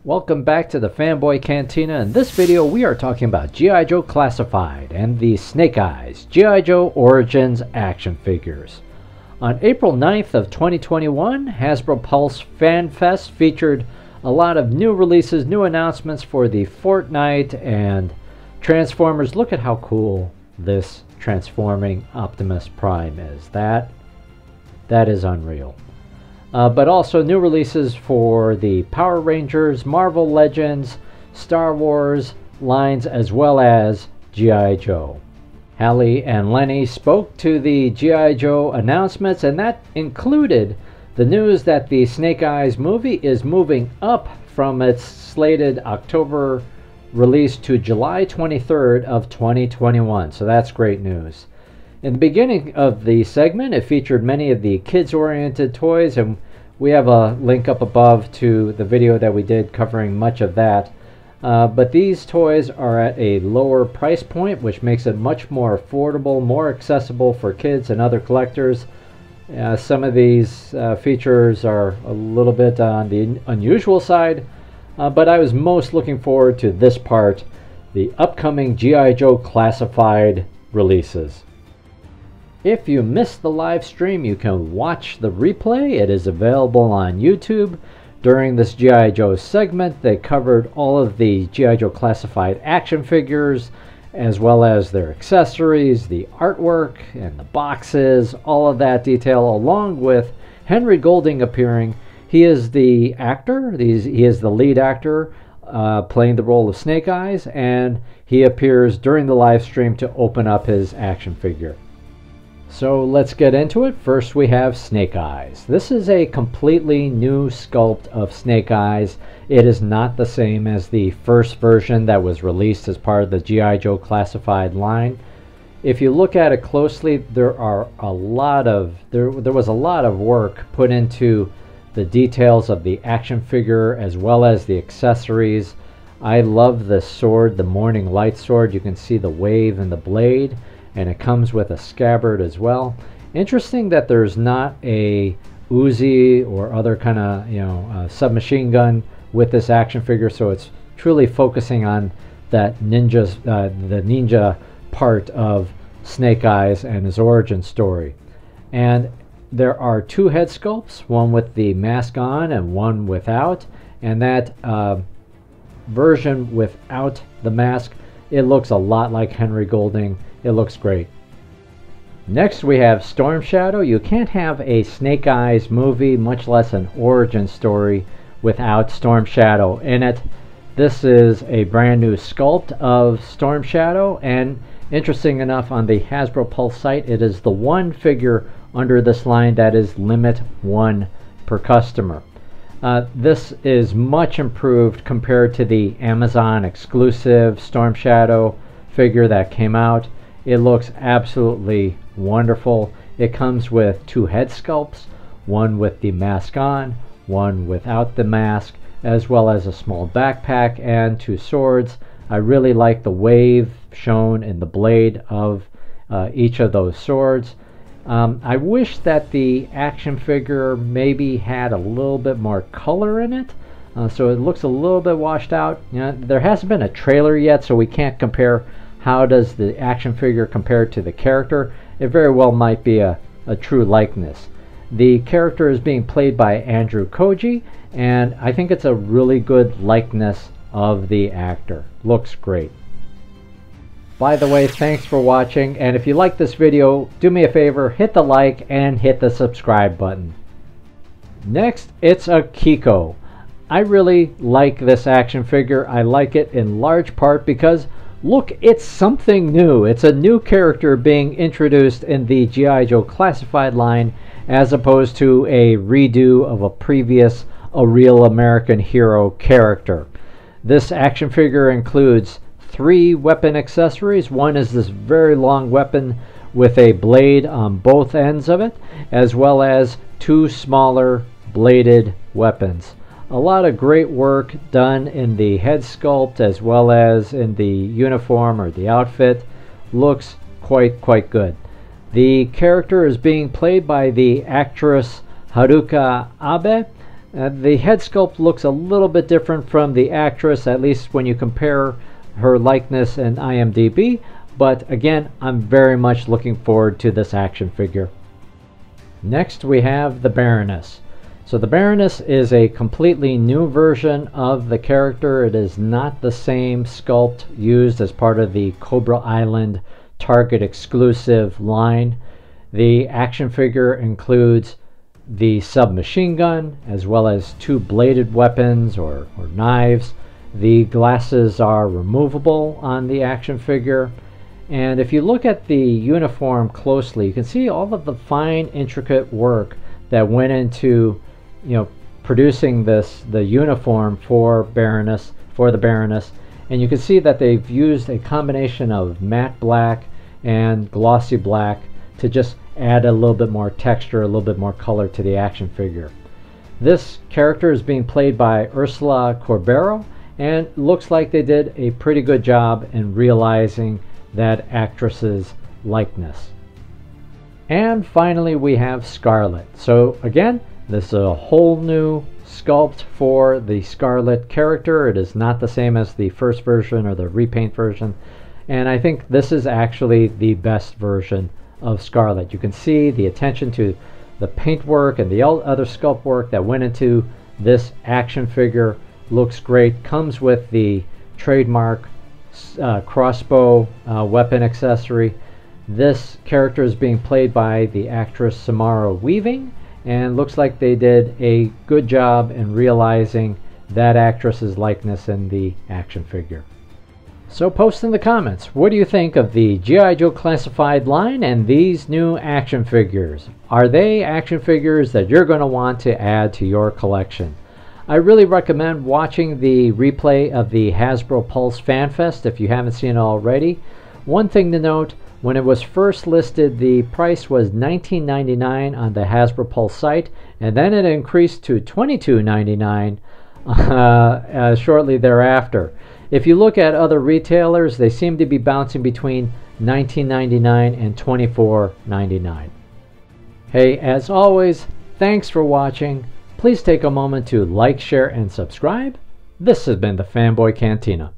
Welcome back to the Fanboy Cantina. In this video we are talking about G.I. Joe Classified and the Snake Eyes G.I. Joe Origins action figures. On April 9th of 2021, Hasbro Pulse Fan Fest featured a lot of new releases, new announcements for the Fortnite and Transformers. Look at how cool this transforming Optimus Prime is. That is unreal. But also new releases for the Power Rangers, Marvel Legends, Star Wars lines, as well as G.I. Joe. Hallie and Lenny spoke to the G.I. Joe announcements, and that included the news that the Snake Eyes movie is moving up from its slated October release to July 23rd of 2021. So that's great news. In the beginning of the segment, it featured many of the kids-oriented toys, and we have a link up above to the video that we did covering much of that. But these toys are at a lower price point, which makes it much more affordable, more accessible for kids and other collectors. Some of these features are a little bit on the unusual side, but I was most looking forward to this part, the upcoming G.I. Joe Classified releases. If you missed the live stream, you can watch the replay. It is available on YouTube. During this G.I. Joe segment, they covered all of the G.I. Joe Classified action figures, as well as their accessories, the artwork, and the boxes, all of that detail, along with Henry Golding appearing. He is the actor, he is the lead actor playing the role of Snake Eyes, and he appears during the live stream to open up his action figure. So let's get into it. First we have Snake Eyes. This is a completely new sculpt of Snake Eyes. It is not the same as the first version that was released as part of the G.I. Joe Classified line. If you look at it closely, there was a lot of work put into the details of the action figure as well as the accessories. I love the sword, the Morning Light sword. You can see the wave and the blade, and it comes with a scabbard as well. Interesting that there's not a Uzi or other kind of submachine gun with this action figure, so it's truly focusing on that the ninja part of Snake Eyes and his origin story. And there are two head sculpts, one with the mask on and one without, and that version without the mask, it looks a lot like Henry Golding. It looks great. Next we have Storm Shadow. You can't have a Snake Eyes movie, much less an origin story, without Storm Shadow in it. This is a brand new sculpt of Storm Shadow, and interesting enough, on the Hasbro Pulse site, it is the one figure under this line that is limit 1 per customer. This is much improved compared to the Amazon exclusive Storm Shadow figure that came out. It looks absolutely wonderful. It comes with two head sculpts, one with the mask on, one without the mask, as well as a small backpack and two swords. I really like the wave shown in the blade of each of those swords. I wish that the action figure maybe had a little bit more color in it, so it looks a little bit washed out. There hasn't been a trailer yet, so we can't compare how does the action figure compare to the character. It very well might be a true likeness. The character is being played by Andrew Koji, and I think it's a really good likeness of the actor. Looks great. By the way, thanks for watching, and if you like this video, do me a favor, hit the like and hit the subscribe button. Next, it's Akiko. I really like this action figure. I like it in large part because, look, it's something new. It's a new character being introduced in the G.I. Joe Classified line, as opposed to a redo of a previous A Real American Hero character. This action figure includes 3 weapon accessories. One is this very long weapon with a blade on both ends of it, as well as 2 smaller bladed weapons. A lot of great work done in the head sculpt as well as in the uniform or the outfit. Looks quite good. The character is being played by the actress Haruka Abe. The head sculpt looks a little bit different from the actress, at least when you compare her likeness in IMDb, but again, I'm very much looking forward to this action figure. Next we have the Baroness. So the Baroness is a completely new version of the character. It is not the same sculpt used as part of the Cobra Island Target exclusive line. The action figure includes the submachine gun as well as two bladed weapons or knives. The glasses are removable on the action figure, and if you look at the uniform closely, you can see all of the fine intricate work that went into producing the uniform for the Baroness, and you can see that they've used a combination of matte black and glossy black to just add a little bit more texture, a little bit more color to the action figure. This character is being played by Ursula Corbero, and looks like they did a pretty good job in realizing that actress's likeness. And finally we have Scarlet. So again, this is a whole new sculpt for the Scarlet character. It is not the same as the first version or the repaint version, and I think this is actually the best version of Scarlet. You can see the attention to the paint work and the other sculpt work that went into this action figure. Looks great. Comes with the trademark crossbow weapon accessory. This character is being played by the actress Samara Weaving, and looks like they did a good job in realizing that actress's likeness in the action figure. So post in the comments, what do you think of the G.I. Joe Classified line and these new action figures? Are they action figures that you're going to want to add to your collection? I really recommend watching the replay of the Hasbro Pulse Fan Fest if you haven't seen it already. One thing to note, when it was first listed, the price was $19.99 on the Hasbro Pulse site, and then it increased to $22.99 shortly thereafter. If you look at other retailers, they seem to be bouncing between $19.99 and $24.99. Hey, as always, thanks for watching. Please take a moment to like, share, and subscribe. This has been the Fanboy Cantina.